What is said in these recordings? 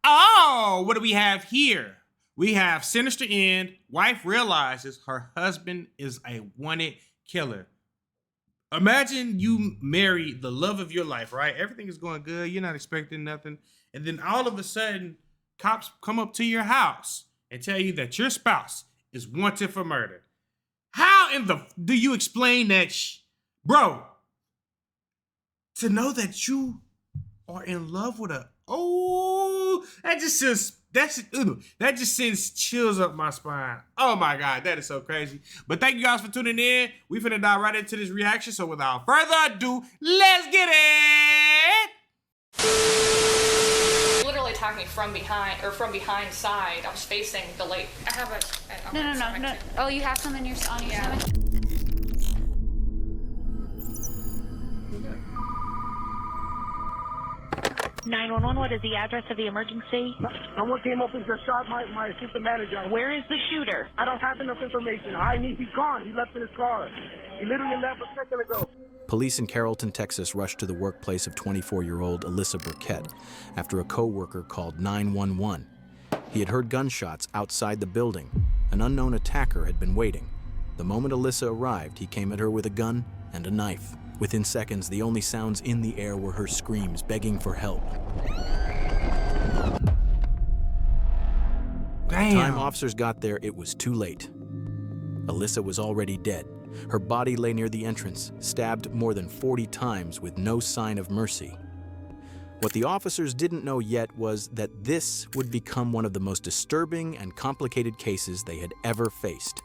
Oh, what do we have here? We have sinister end. Wife realizes her husband is a wanted killer. Imagine you marry the love of your life, right? Everything is going good. You're not expecting nothing. And then all of a sudden, cops come up to your house and tell you that your spouse is wanted for murder. How in the do you explain that? Bro, to know that you are in love with that just sends chills up my spine. Oh my God, that is so crazy. But thank you guys for tuning in. We finna dive right into this reaction. So without further ado, let's get it. Literally attacked me from behind side. I was facing the lake. I have No. Oh, you have some on your stomach? 911, what is the address of the emergency? Someone came up and just shot my assistant manager. Where is the shooter? I don't have enough information. He's gone. He left in his car. He literally left a second ago. Police in Carrollton, Texas rushed to the workplace of 24-year-old Alyssa Burkett after a co-worker called 911. He had heard gunshots outside the building. An unknown attacker had been waiting. The moment Alyssa arrived, he came at her with a gun and a knife. Within seconds, the only sounds in the air were her screams, begging for help. By the time officers got there, it was too late. Alyssa was already dead. Her body lay near the entrance, stabbed more than 40 times with no sign of mercy. What the officers didn't know yet was that this would become one of the most disturbing and complicated cases they had ever faced.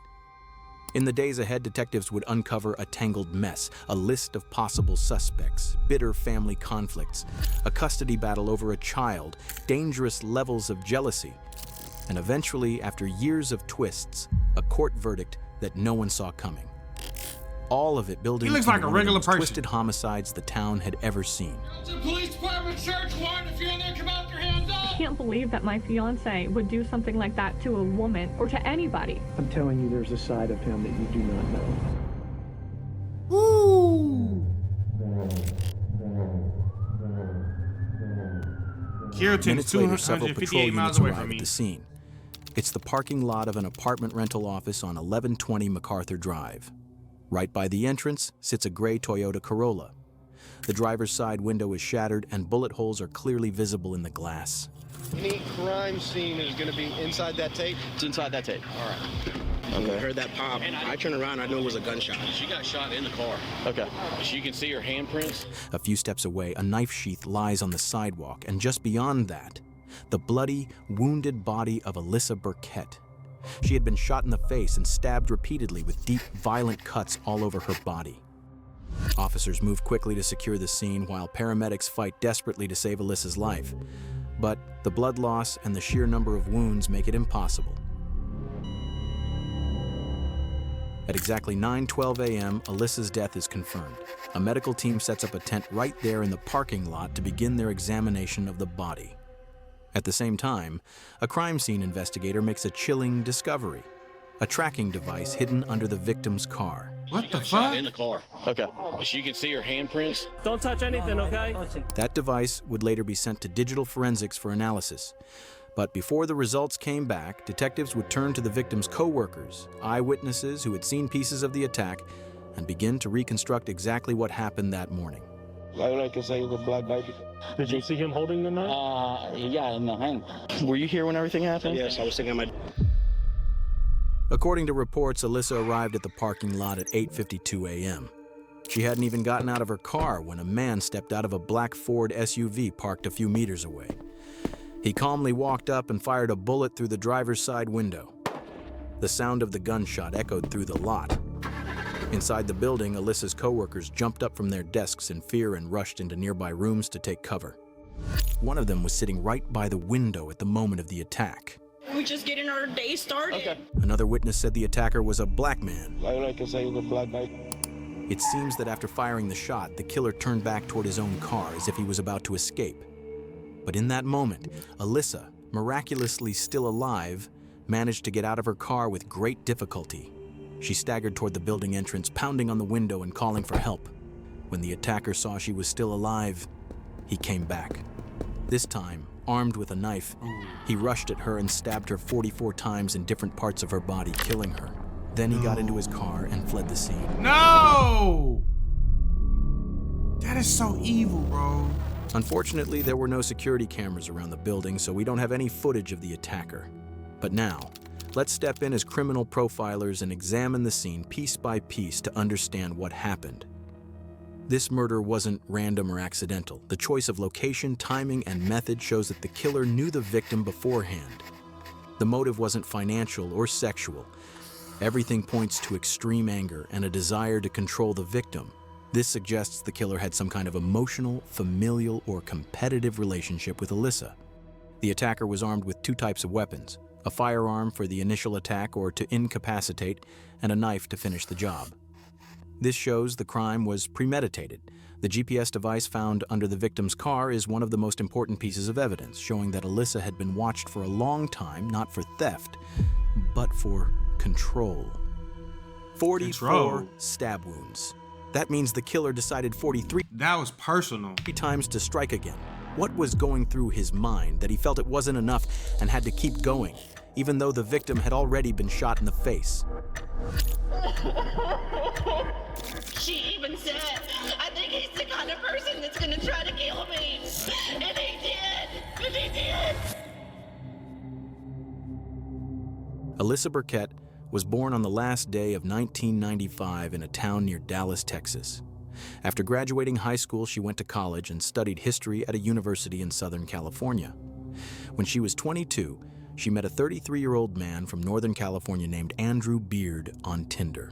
In the days ahead, detectives would uncover a tangled mess, a list of possible suspects, bitter family conflicts, a custody battle over a child, dangerous levels of jealousy, and eventually, after years of twists, a court verdict that no one saw coming. All of it building into like a regular person. Twisted homicides the town had ever seen. Police department, church warrant, if you're in there, come out with your hands up! I can't believe that my fiance would do something like that to a woman or to anybody. I'm telling you, there's a side of him that you do not know. Ooh. Minutes later, several patrol units arrive at the scene. It's the parking lot of an apartment rental office on 1120 MacArthur Drive. Right by the entrance sits a gray Toyota Corolla. The driver's side window is shattered and bullet holes are clearly visible in the glass. Any crime scene is going to be inside that tape? It's inside that tape. All right. Okay. I heard that pop. I turned around, I knew it was a gunshot. She got shot in the car. Okay. You can see her handprints. A few steps away, a knife sheath lies on the sidewalk, and just beyond that, the bloody, wounded body of Alyssa Burkett. She had been shot in the face and stabbed repeatedly with deep, violent cuts all over her body. Officers move quickly to secure the scene while paramedics fight desperately to save Alyssa's life. But the blood loss and the sheer number of wounds make it impossible. At exactly 9:12 a.m., Alyssa's death is confirmed. A medical team sets up a tent right there in the parking lot to begin their examination of the body. At the same time, a crime scene investigator makes a chilling discovery: a tracking device hidden under the victim's car. What the fuck? In the car. Okay. You can see her handprints. Don't touch anything, okay? That device would later be sent to digital forensics for analysis. But before the results came back, detectives would turn to the victim's co-workers, eyewitnesses who had seen pieces of the attack, and begin to reconstruct exactly what happened that morning. Did you see him holding the knife? Yeah, in the hand. Were you here when everything happened? Yes, I was thinking my... According to reports, Alyssa arrived at the parking lot at 8:52 a.m. She hadn't even gotten out of her car when a man stepped out of a black Ford SUV parked a few meters away. He calmly walked up and fired a bullet through the driver's side window. The sound of the gunshot echoed through the lot. Inside the building, Alyssa's co-workers jumped up from their desks in fear and rushed into nearby rooms to take cover. One of them was sitting right by the window at the moment of the attack. We're just getting our day started. Okay. Another witness said the attacker was a black man. It seems that after firing the shot, the killer turned back toward his own car as if he was about to escape. But in that moment, Alyssa, miraculously still alive, managed to get out of her car with great difficulty. She staggered toward the building entrance, pounding on the window and calling for help. When the attacker saw she was still alive, he came back. This time, armed with a knife. He rushed at her and stabbed her 44 times in different parts of her body, killing her. Then he got into his car and fled the scene. No! That is so evil, bro. Unfortunately, there were no security cameras around the building, so we don't have any footage of the attacker. But now, let's step in as criminal profilers and examine the scene piece by piece to understand what happened. This murder wasn't random or accidental. The choice of location, timing, and method shows that the killer knew the victim beforehand. The motive wasn't financial or sexual. Everything points to extreme anger and a desire to control the victim. This suggests the killer had some kind of emotional, familial, or competitive relationship with Alyssa. The attacker was armed with 2 types of weapons: a firearm for the initial attack or to incapacitate, and a knife to finish the job. This shows the crime was premeditated. The GPS device found under the victim's car is one of the most important pieces of evidence, showing that Alyssa had been watched for a long time, not for theft, but for control. 44 stab wounds. That means the killer decided 43 That was personal. times to strike again. What was going through his mind that he felt it wasn't enough and had to keep going, even though the victim had already been shot in the face? She even said, I think he's the kind of person that's gonna try to kill me. And he did. And he did. Alyssa Burkett was born on the last day of 1995 in a town near Dallas, Texas. After graduating high school, she went to college and studied history at a university in Southern California. When she was 22, she met a 33-year-old man from Northern California named Andrew Beard on Tinder.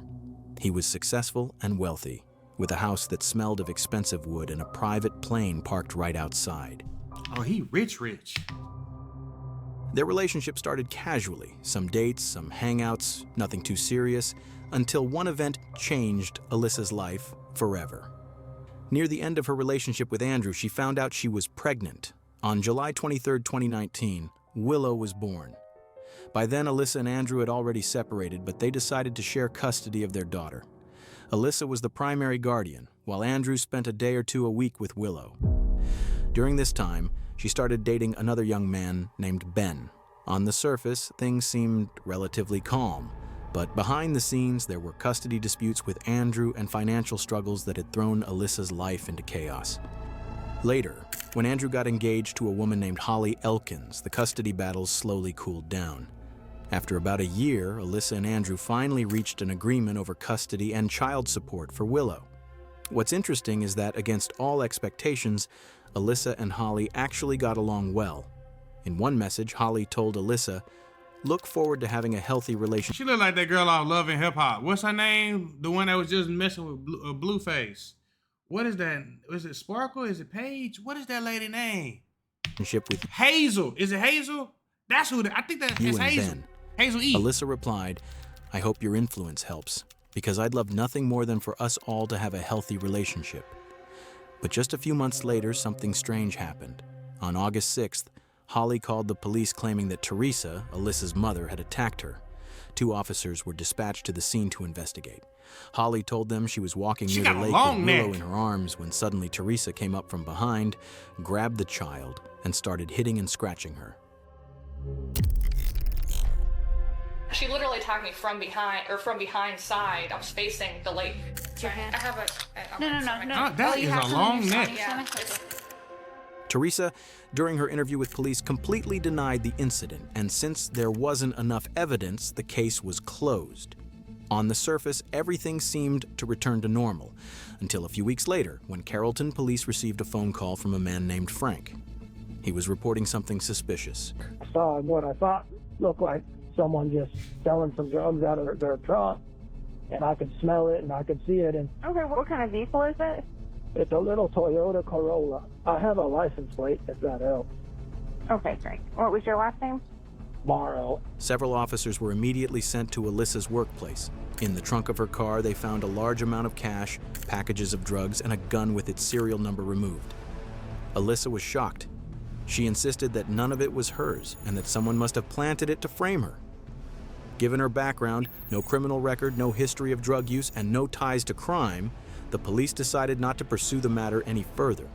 He was successful and wealthy, with a house that smelled of expensive wood and a private plane parked right outside. Oh, he rich. Their relationship started casually, some dates, some hangouts, nothing too serious, until one event changed Alyssa's life forever. Near the end of her relationship with Andrew, she found out she was pregnant. On July 23, 2019, Willow was born. By then, Alyssa and Andrew had already separated, but they decided to share custody of their daughter. Alyssa was the primary guardian, while Andrew spent a day or two a week with Willow. During this time, she started dating another young man named Ben. On the surface, things seemed relatively calm, but behind the scenes, there were custody disputes with Andrew and financial struggles that had thrown Alyssa's life into chaos. Later, when Andrew got engaged to a woman named Holly Elkins, the custody battles slowly cooled down. After about a year, Alyssa and Andrew finally reached an agreement over custody and child support for Willow. What's interesting is that, against all expectations, Alyssa and Holly actually got along well. In one message, Holly told Alyssa, "Look forward to having a healthy relationship." She looked like that girl off Love and Hip Hop. What's her name? The one that was just messing with Blueface. What is that? Is it Sparkle? Is it Paige? What is that lady name? With Hazel. Is it Hazel? That's who. I think that is Hazel. Ben. Hazel E. Alyssa replied, "I hope your influence helps, because I'd love nothing more than for us all to have a healthy relationship." But just a few months later, something strange happened. On August 6th, Holly called the police claiming that Teresa, Alyssa's mother, had attacked her. 2 officers were dispatched to the scene to investigate. Holly told them she was walking near the lake with Willow in her arms when suddenly Teresa came up from behind, grabbed the child, and started hitting and scratching her. She literally attacked me from behind side. I was facing the lake. Your hand. I have a. No. That is a long neck. Yeah. Teresa, during her interview with police, completely denied the incident, and since there wasn't enough evidence, the case was closed. On the surface, everything seemed to return to normal, until a few weeks later, when Carrollton police received a phone call from a man named Frank. He was reporting something suspicious. I saw what I thought looked like someone just selling some drugs out of their truck, and I could smell it and I could see it. And Okay, what kind of vehicle is it? it's a little Toyota Corolla. I have a license plate, if that helps. Okay, great. What was your last name? Morrow. Several officers were immediately sent to Alyssa's workplace. In the trunk of her car, they found a large amount of cash, packages of drugs, and a gun with its serial number removed. Alyssa was shocked. She insisted that none of it was hers and that someone must have planted it to frame her. Given her background, no criminal record, no history of drug use, and no ties to crime, the police decided not to pursue the matter any further.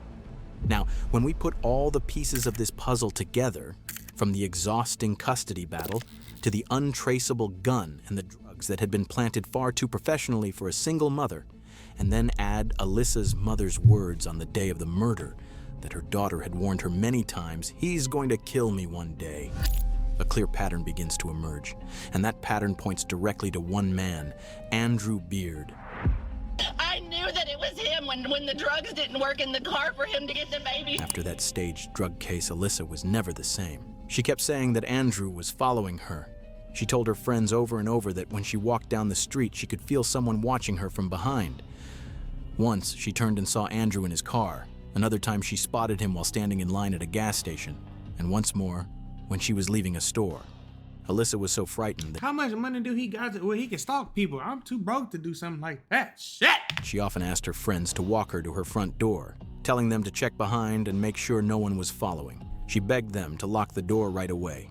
Now, when we put all the pieces of this puzzle together, from the exhausting custody battle to the untraceable gun and the drugs that had been planted far too professionally for a single mother, and then add Alyssa's mother's words on the day of the murder that her daughter had warned her many times, "He's going to kill me one day," a clear pattern begins to emerge, and that pattern points directly to one man, Andrew Beard. I knew that it was him when the drugs didn't work in the car for him to get the baby. After that staged drug case, Alyssa was never the same. She kept saying that Andrew was following her. She told her friends over and over that when she walked down the street, she could feel someone watching her from behind. Once, she turned and saw Andrew in his car. Another time, she spotted him while standing in line at a gas station. And once more, when she was leaving a store. Alyssa was so frightened that how much money do he got where he can stalk people? I'm too broke to do something like that. Shit! She often asked her friends to walk her to her front door, telling them to check behind and make sure no one was following. She begged them to lock the door right away.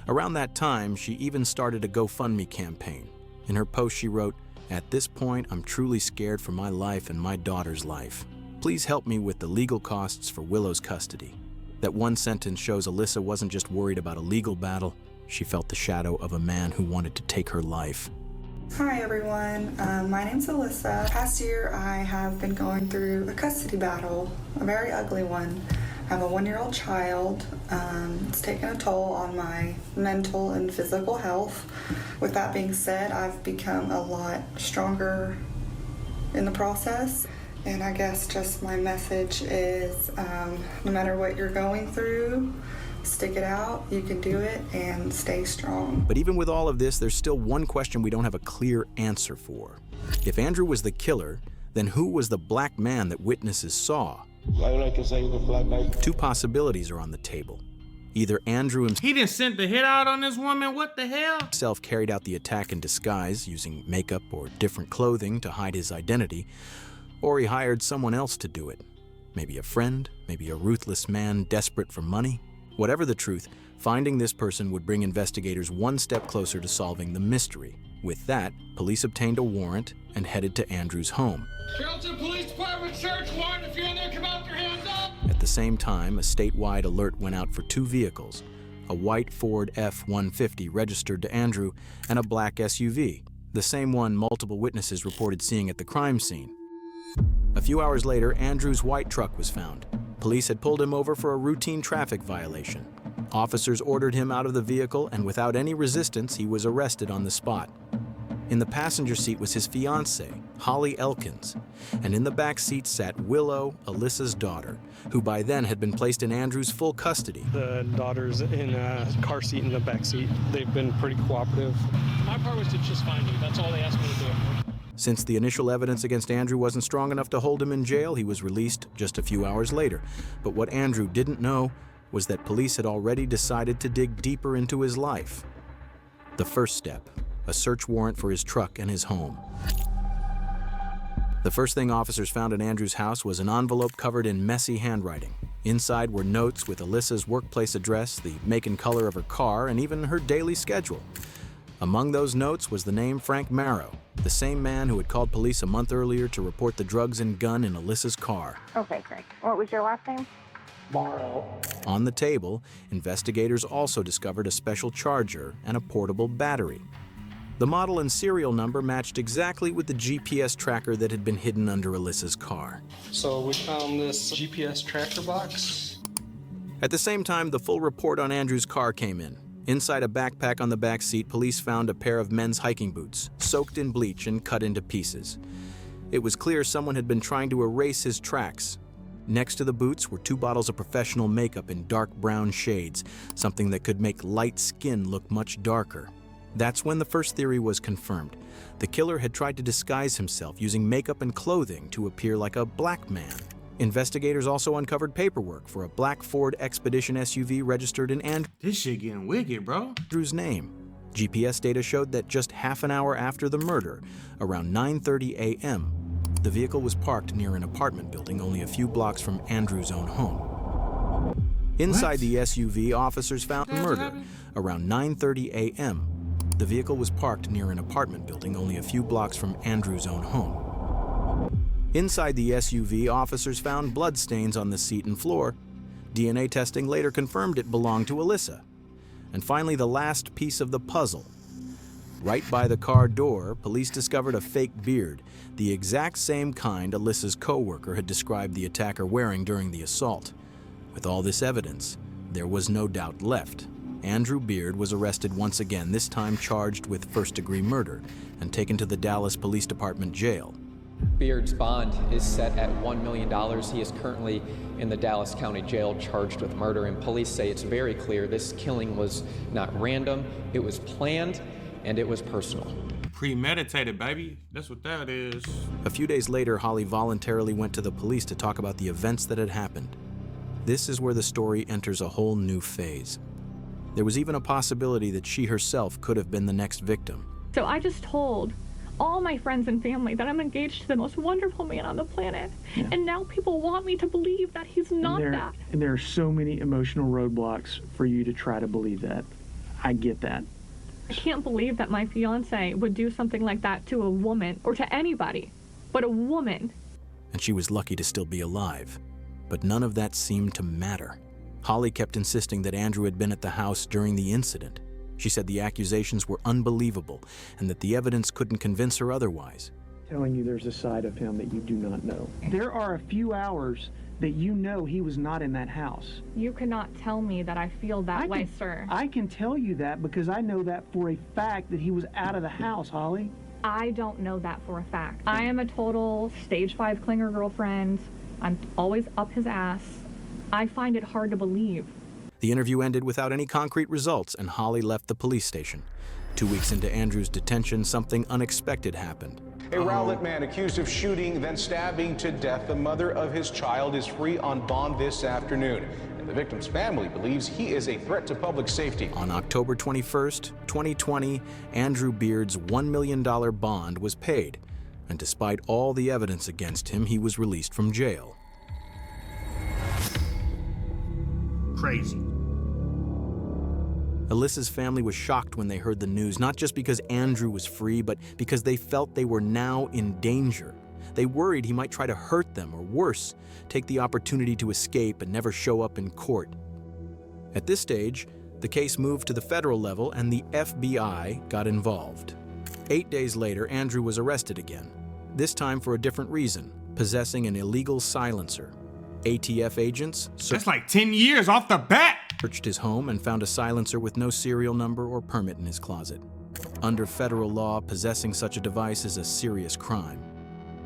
Around that time, she even started a GoFundMe campaign. In her post, she wrote, "At this point, I'm truly scared for my life and my daughter's life. Please help me with the legal costs for Willow's custody." That one sentence shows Alyssa wasn't just worried about a legal battle. She felt the shadow of a man who wanted to take her life. Hi everyone, my name's Alyssa. Past year I have been going through a custody battle, a very ugly one. I have a 1-year-old child. It's taken a toll on my mental and physical health. With that being said, I've become a lot stronger in the process. And I guess just my message is, no matter what you're going through, stick it out, you can do it, and stay strong. But even with all of this, there's still one question we don't have a clear answer for. If Andrew was the killer, then who was the black man that witnesses saw? Two possibilities are on the table. Either Andrew himself He didn't send the hit out on this woman, what the hell? carried out the attack in disguise, using makeup or different clothing to hide his identity, or he hired someone else to do it. Maybe a friend, maybe a ruthless man desperate for money. Whatever the truth, finding this person would bring investigators one step closer to solving the mystery. With that, police obtained a warrant and headed to Andrew's home. Carrollton Police Department, search warrant. If you're in there, come out with your hands up. At the same time, a statewide alert went out for 2 vehicles, a white Ford F-150 registered to Andrew and a black SUV, the same one multiple witnesses reported seeing at the crime scene. A few hours later, Andrew's white truck was found. Police had pulled him over for a routine traffic violation. Officers ordered him out of the vehicle, and without any resistance, he was arrested on the spot. In the passenger seat was his fiancée, Holly Elkins, and in the back seat sat Willow, Alyssa's daughter, who by then had been placed in Andrew's full custody. The daughter's in a car seat in the back seat. They've been pretty cooperative. My part was to just find you. That's all they asked me to do. Since the initial evidence against Andrew wasn't strong enough to hold him in jail, he was released just a few hours later. But what Andrew didn't know was that police had already decided to dig deeper into his life. The first step, a search warrant for his truck and his home. The first thing officers found in Andrew's house was an envelope covered in messy handwriting. Inside were notes with Alyssa's workplace address, the make and color of her car, and even her daily schedule. Among those notes was the name Frank Marrow, the same man who had called police a month earlier to report the drugs and gun in Alyssa's car. Okay, great. What was your last name? Morrow. On the table, investigators also discovered a special charger and a portable battery. The model and serial number matched exactly with the GPS tracker that had been hidden under Alyssa's car. So we found this GPS tracker box. At the same time, the full report on Andrew's car came in. Inside a backpack on the back seat, police found a pair of men's hiking boots, soaked in bleach and cut into pieces. It was clear someone had been trying to erase his tracks. Next to the boots were 2 bottles of professional makeup in dark brown shades, something that could make light skin look much darker. That's when the first theory was confirmed. The killer had tried to disguise himself using makeup and clothing to appear like a black man. Investigators also uncovered paperwork for a black Ford Expedition SUV registered in This shit getting wicked, bro. Andrew's name. GPS data showed that just half an hour after the murder, around 9:30 a.m., the vehicle was parked near an apartment building only a few blocks from Andrew's own home. Inside the SUV, officers found murder. Around 9:30 a.m., the vehicle was parked near an apartment building only a few blocks from Andrew's own home. Inside the SUV, officers found bloodstains on the seat and floor. DNA testing later confirmed it belonged to Alyssa. And finally, the last piece of the puzzle. Right by the car door, police discovered a fake beard, the exact same kind Alyssa's co-worker had described the attacker wearing during the assault. With all this evidence, there was no doubt left. Andrew Beard was arrested once again, this time charged with first-degree murder, and taken to the Dallas Police Department jail. Beard's bond is set at $1 million. He is currently in the Dallas County Jail charged with murder, and police say it's very clear this killing was not random, it was planned, and it was personal. Premeditated, baby. That's what that is. A few days later, Holly voluntarily went to the police to talk about the events that had happened. This is where the story enters a whole new phase. There was even a possibility that she herself could have been the next victim. So I just told all my friends and family that I'm engaged to the most wonderful man on the planet. Yeah. And now people want me to believe that he's not that. And there are so many emotional roadblocks for you to try to believe that. I get that. I can't believe that my fiance would do something like that to a woman, or to anybody, but a woman. And she was lucky to still be alive. But none of that seemed to matter. Holly kept insisting that Andrew had been at the house during the incident. She said the accusations were unbelievable and that the evidence couldn't convince her otherwise. Telling you there's a side of him that you do not know. There are a few hours that you know he was not in that house. You cannot tell me that I feel that way, sir. I can tell you that because I know that for a fact that he was out of the house, Holly. I don't know that for a fact. I am a total stage 5 clinger girlfriend. I'm always up his ass. I find it hard to believe. The interview ended without any concrete results, and Holly left the police station. 2 weeks into Andrew's detention, something unexpected happened. A Rowlett man accused of shooting, then stabbing to death the mother of his child is free on bond this afternoon. And the victim's family believes he is a threat to public safety. On October 21st, 2020, Andrew Beard's $1 million bond was paid. And despite all the evidence against him, he was released from jail. Crazy. Alyssa's family was shocked when they heard the news, not just because Andrew was free, but because they felt they were now in danger. They worried he might try to hurt them, or worse, take the opportunity to escape and never show up in court. At this stage, the case moved to the federal level and the FBI got involved. 8 days later, Andrew was arrested again, this time for a different reason, possessing an illegal silencer. ATF agents That's like 10 years off the bat! Searched his home and found a silencer with no serial number or permit in his closet. Under federal law, possessing such a device is a serious crime.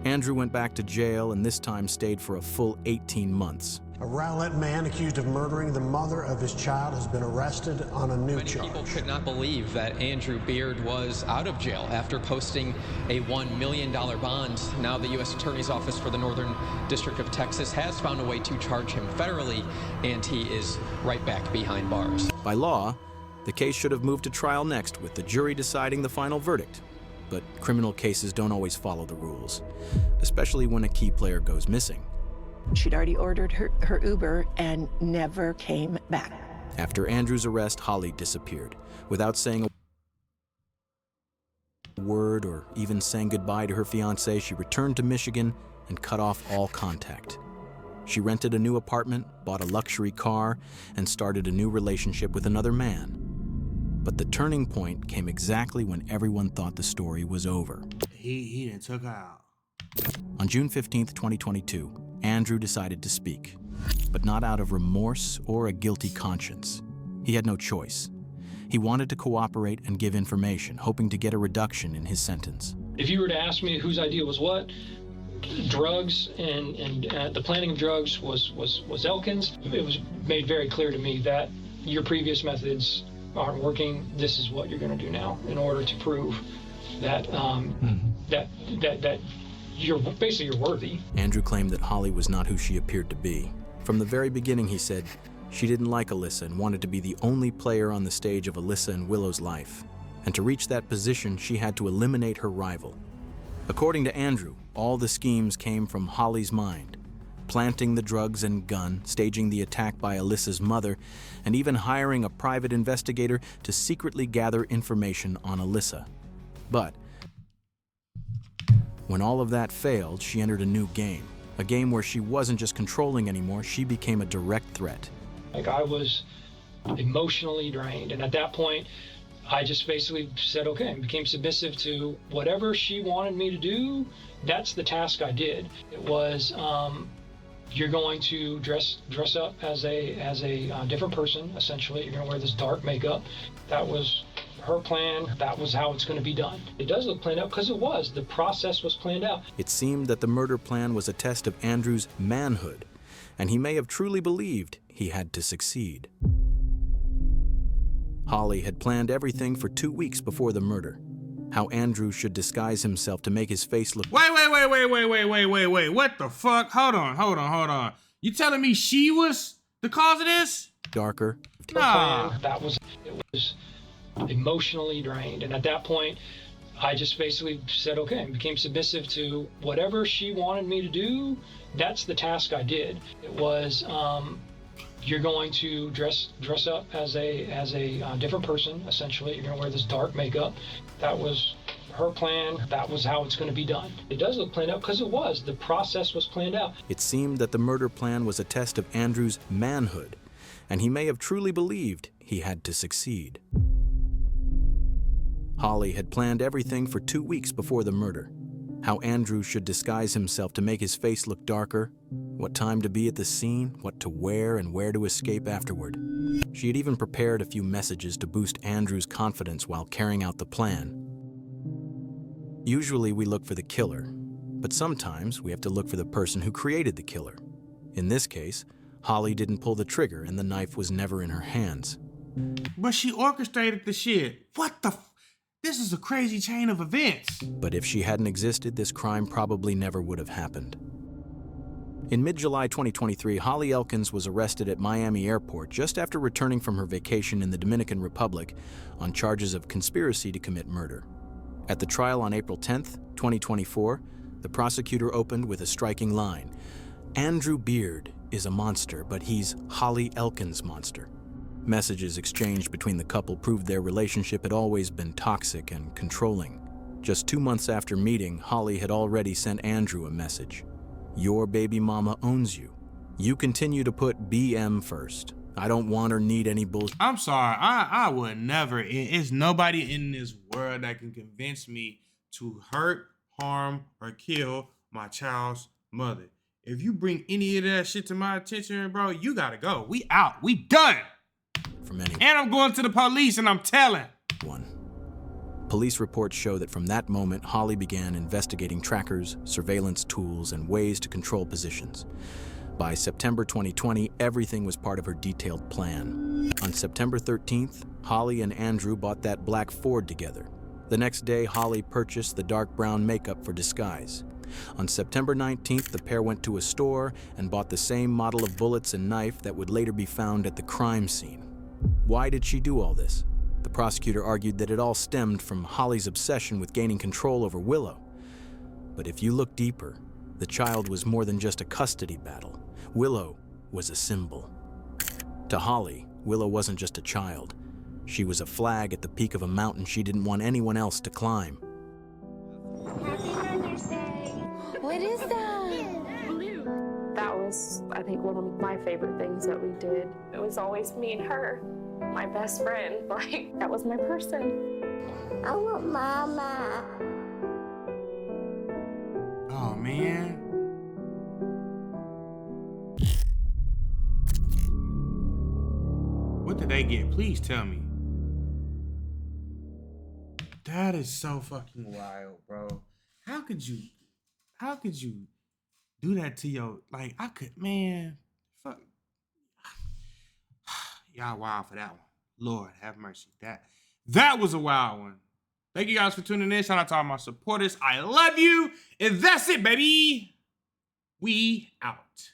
Andrew went back to jail and this time stayed for a full 18 months. A Rowlett man accused of murdering the mother of his child has been arrested on a new charge. Many people could not believe that Andrew Beard was out of jail after posting a $1 million bond. Now the U.S. Attorney's Office for the Northern District of Texas has found a way to charge him federally, and he is right back behind bars. By law, the case should have moved to trial next, with the jury deciding the final verdict. But criminal cases don't always follow the rules, especially when a key player goes missing. She'd already ordered her Uber and never came back. After Andrew's arrest, Holly disappeared. Without saying a word or even saying goodbye to her fiancé, she returned to Michigan and cut off all contact. She rented a new apartment, bought a luxury car, and started a new relationship with another man. But the turning point came exactly when everyone thought the story was over. He done took her out. On June 15th, 2022, Andrew decided to speak, but not out of remorse or a guilty conscience. He had no choice. He wanted to cooperate and give information, hoping to get a reduction in his sentence. If you were to ask me whose idea was what, drugs and the planning of drugs was Elkins. It was made very clear to me that your previous methods aren't working. This is what you're going to do now in order to prove that that you're worthy. Andrew claimed that Holly was not who she appeared to be. From the very beginning, he said, she didn't like Alyssa and wanted to be the only player on the stage of Alyssa and Willow's life. And to reach that position, she had to eliminate her rival. According to Andrew, all the schemes came from Holly's mind. Planting the drugs and gun, staging the attack by Alyssa's mother, and even hiring a private investigator to secretly gather information on Alyssa. But When all of that failed, she entered a new game. A game where she wasn't just controlling anymore, she became a direct threat. Like, I was emotionally drained, and at that point, I just basically said, okay, and became submissive to whatever she wanted me to do. That's the task I did. It was, you're going to dress up as a different person, essentially. You're going to wear this dark makeup. That was her plan. That was how it's going to be done. It does look planned out because it was. The process was planned out. It seemed that the murder plan was a test of Andrew's manhood, and he may have truly believed he had to succeed. Holly had planned everything for 2 weeks before the murder. How Andrew should disguise himself to make his face look— Wait. What the fuck? Hold on. You telling me she was the cause of this? darker. Nah. It was emotionally drained. And at that point, I just basically said, okay, and became submissive to whatever she wanted me to do. That's the task I did. It was, you're going to dress up as a different person, essentially. You're going to wear this dark makeup. That was her plan. That was how it's going to be done. It does look planned out because it was. The process was planned out. It seemed that the murder plan was a test of Andrew's manhood, and he may have truly believed he had to succeed. Holly had planned everything for 2 weeks before the murder. How Andrew should disguise himself to make his face look darker, what time to be at the scene, what to wear, and where to escape afterward. She had even prepared a few messages to boost Andrew's confidence while carrying out the plan. Usually we look for the killer, but sometimes we have to look for the person who created the killer. In this case, Holly didn't pull the trigger and the knife was never in her hands. But she orchestrated the shit. What the This is a crazy chain of events. But if she hadn't existed, this crime probably never would have happened. In mid-July 2023, Holly Elkins was arrested at Miami Airport just after returning from her vacation in the Dominican Republic on charges of conspiracy to commit murder. At the trial on April 10th, 2024, the prosecutor opened with a striking line. Andrew Beard is a monster, but he's Holly Elkins' monster. Messages exchanged between the couple proved their relationship had always been toxic and controlling. Just 2 months after meeting, Holly had already sent Andrew a message. Your baby mama owns you. You continue to put BM first. I don't want or need any bullshit. I'm sorry, I would never. It's nobody in this world that can convince me to hurt, harm, or kill my child's mother. If you bring any of that shit to my attention, bro, you gotta go. We out. We done. From anyone. And I'm going to the police and I'm telling. Police reports show that from that moment, Holly began investigating trackers, surveillance tools, and ways to control positions. By September 2020, everything was part of her detailed plan. On September 13th, Holly and Andrew bought that black Ford together. The next day, Holly purchased the dark brown makeup for disguise. On September 19th, the pair went to a store and bought the same model of bullets and knife that would later be found at the crime scene. Why did she do all this? The prosecutor argued that it all stemmed from Holly's obsession with gaining control over Willow. But if you look deeper, the child was more than just a custody battle. Willow was a symbol. To Holly, Willow wasn't just a child. She was a flag at the peak of a mountain she didn't want anyone else to climb. Happy Mother's Day. What is that? Blue. That was, I think, one of my favorite things that we did. It was always me and her, my best friend. Like, that was my person. I want Mama. Oh, man. What did they get? Please tell me. That is so fucking wild, bro. How could you do that to your, like, I could, man, fuck. Y'all wild for that one. Lord, have mercy. That was a wild one. Thank you guys for tuning in. Shout out to all my supporters. I love you. And that's it, baby. We out.